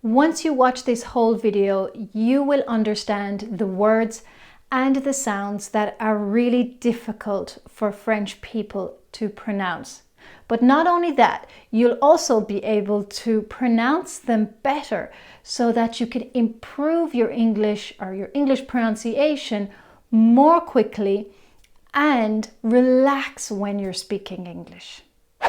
Once you watch this whole video, you will understand the words and the sounds that are really difficult for French people to pronounce. But not only that, you'll also be able to pronounce them better so that you can improve your English or your English pronunciation more quickly and relax when you're speaking English.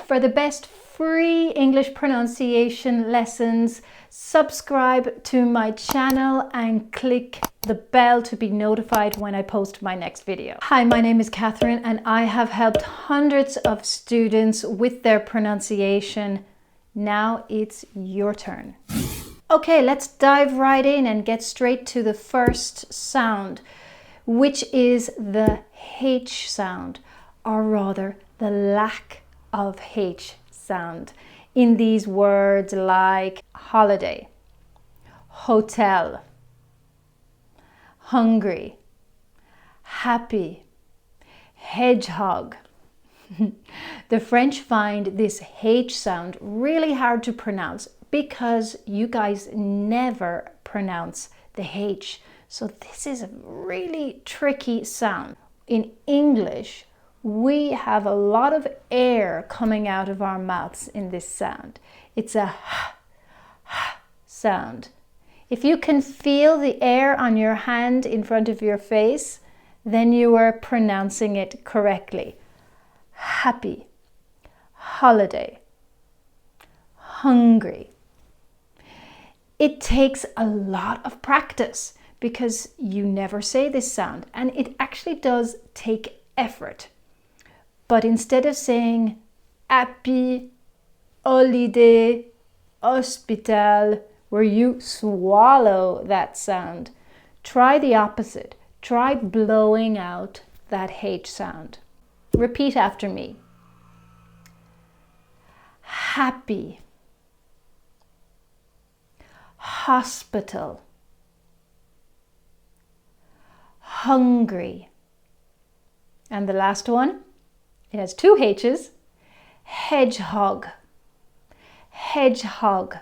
For the best free English pronunciation lessons, subscribe to my channel and click the bell to be notified when I post my next video. Hi, my name is Kathryn and I have helped hundreds of students with their pronunciation. Now it's your turn. Okay, let's dive right in and get straight to the first sound, which is the H sound, or rather the lack of H sound in these words like holiday, hotel, hungry, happy, hedgehog. The French find this H sound really hard to pronounce because you guys never pronounce the H. So this is a really tricky sound. In English, we have a lot of air coming out of our mouths in this sound. It's a h sound. If you can feel the air on your hand in front of your face, then you are pronouncing it correctly. Happy, holiday, hungry. It takes a lot of practice because you never say this sound, and it actually does take effort. But instead of saying happy, holiday, hospital, where you swallow that sound, try the opposite. Try blowing out that H sound. Repeat after me. Happy, hospital, hungry. And the last one, it has two H's, hedgehog, hedgehog.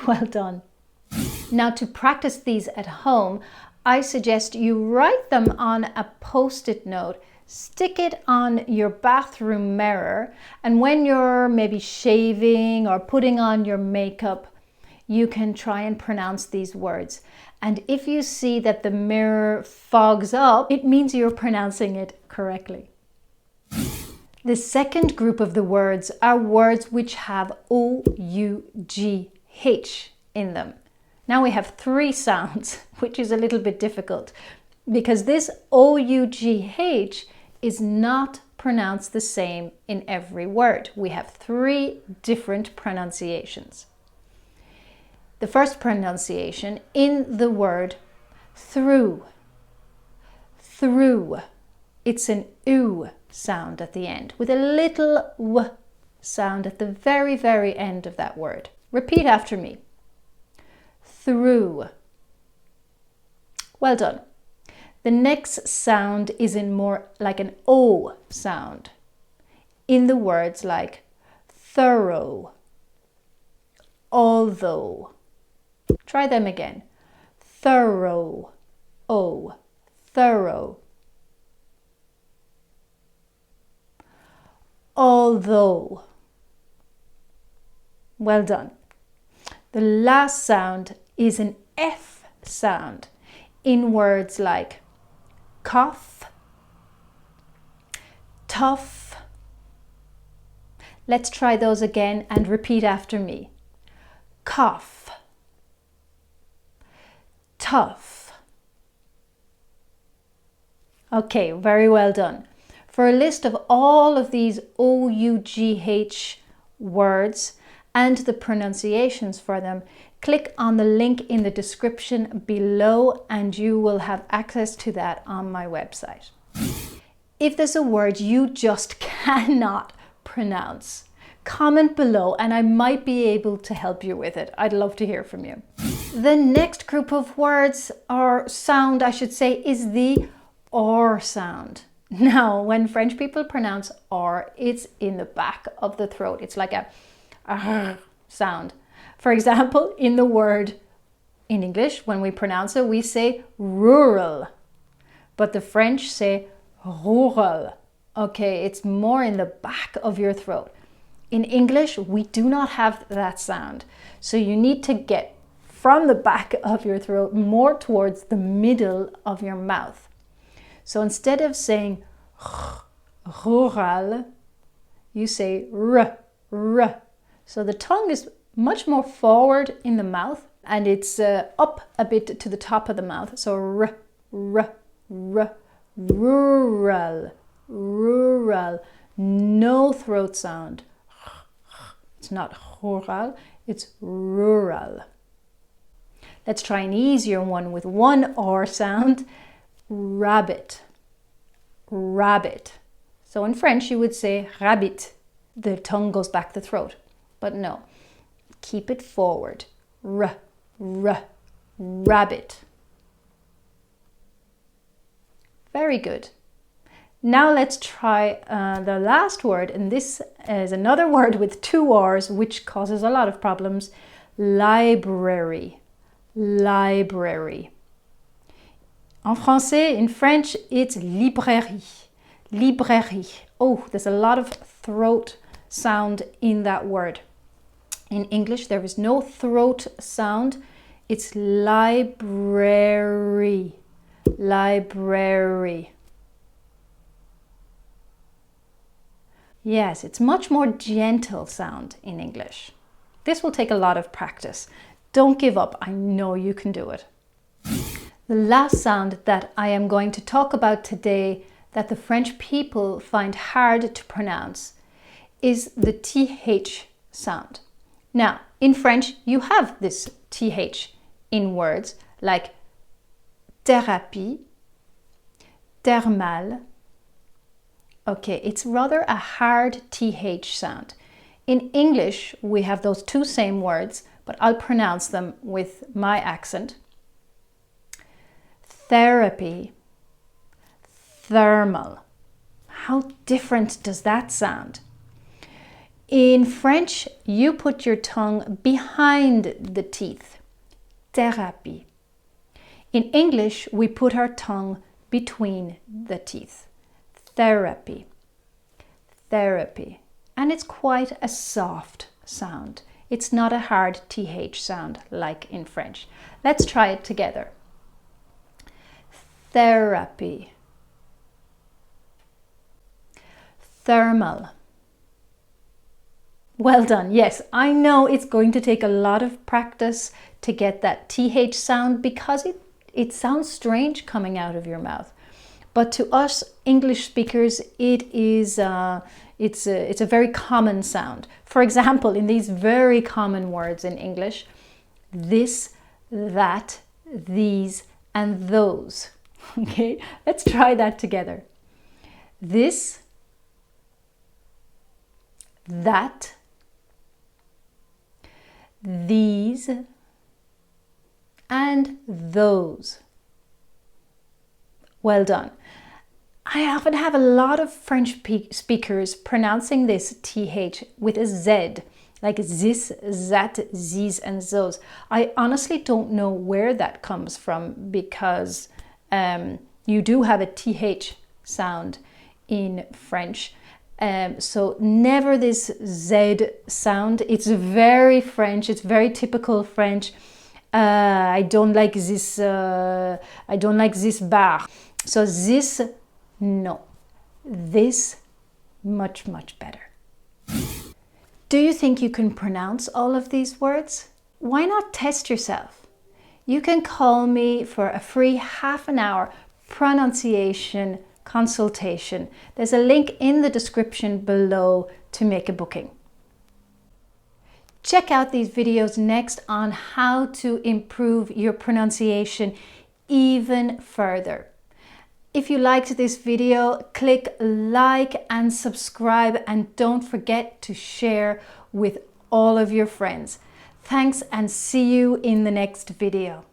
Well done. Now to practice these at home, I suggest you write them on a post-it note, stick it on your bathroom mirror, and when you're maybe shaving or putting on your makeup, you can try and pronounce these words. And if you see that the mirror fogs up, it means you're pronouncing it correctly. The second group of the words are words which have O-U-G-H in them. Now we have three sounds, which is a little bit difficult because this O-U-G-H is not pronounced the same in every word. We have three different pronunciations. The first pronunciation in the word through. Through. It's an oo sound at the end with a little w sound at the very, very end of that word. Repeat after me. Through. Well done. The next sound is in more like an O sound in the words like thorough, although. Try them again. Thorough, O, thorough. Although. Well done. The last sound is an F sound in words like cough, tough. Let's try those again and repeat after me. Cough, tough. Okay, very well done. For a list of all of these O-U-G-H words and the pronunciations for them, click on the link in the description below and you will have access to that on my website. If there's a word you just cannot pronounce, comment below and I might be able to help you with it. I'd love to hear from you. The next group of words, or sound I should say, is the R sound. Now, when French people pronounce R, it's in the back of the throat. It's like a sound. For example, in the word in English, when we pronounce it, we say rural, but the French say rural. Okay, it's more in the back of your throat. In English, we do not have that sound. So you need to get from the back of your throat more towards the middle of your mouth. So instead of saying rural, you say r, r. So the tongue is much more forward in the mouth and it's up a bit to the top of the mouth. So r, r, r, rural, rural. No throat sound. It's not rural, it's rural. Let's try an easier one with one R sound. Rabbit, rabbit. So in French you would say rabbit. The tongue goes back the throat, but no. Keep it forward. R, r, rabbit. Very good. Now let's try the last word, and this is another word with two R's, which causes a lot of problems. Library, library. En français, in French, it's librairie, librairie. Oh, there's a lot of throat sound in that word. In English, there is no throat sound. It's library, library. Yes, it's much more gentle sound in English. This will take a lot of practice. Don't give up. I know you can do it. The last sound that I am going to talk about today that the French people find hard to pronounce is the TH sound. Now, in French, you have this TH in words like thérapie, thermal. Okay, it's rather a hard TH sound. In English, we have those two same words, but I'll pronounce them with my accent. Therapy, thermal. How different does that sound? In French, you put your tongue behind the teeth. Thérapie. In English, we put our tongue between the teeth. Therapy, therapy. And it's quite a soft sound. It's not a hard TH sound like in French. Let's try it together. Therapy, thermal. Well done. Yes, I know it's going to take a lot of practice to get that TH sound because it sounds strange coming out of your mouth. But to us English speakers, it's a very common sound. For example, in these very common words in English, this, that, these, and those. Okay, let's try that together. This, that, these, and those. Well done. I often have a lot of French speakers pronouncing this TH with a Z, like this, that, these, and those. I honestly don't know where that comes from because you do have a TH sound in French. So never this Z sound. It's very French. It's very typical French. I don't like this. I don't like this bar. So this, no. This, much, much better. Do you think you can pronounce all of these words? Why not test yourself? You can call me for a free half-an-hour pronunciation consultation. There's a link in the description below to make a booking. Check out these videos next on how to improve your pronunciation even further. If you liked this video, click like and subscribe, and don't forget to share with all of your friends. Thanks, and see you in the next video.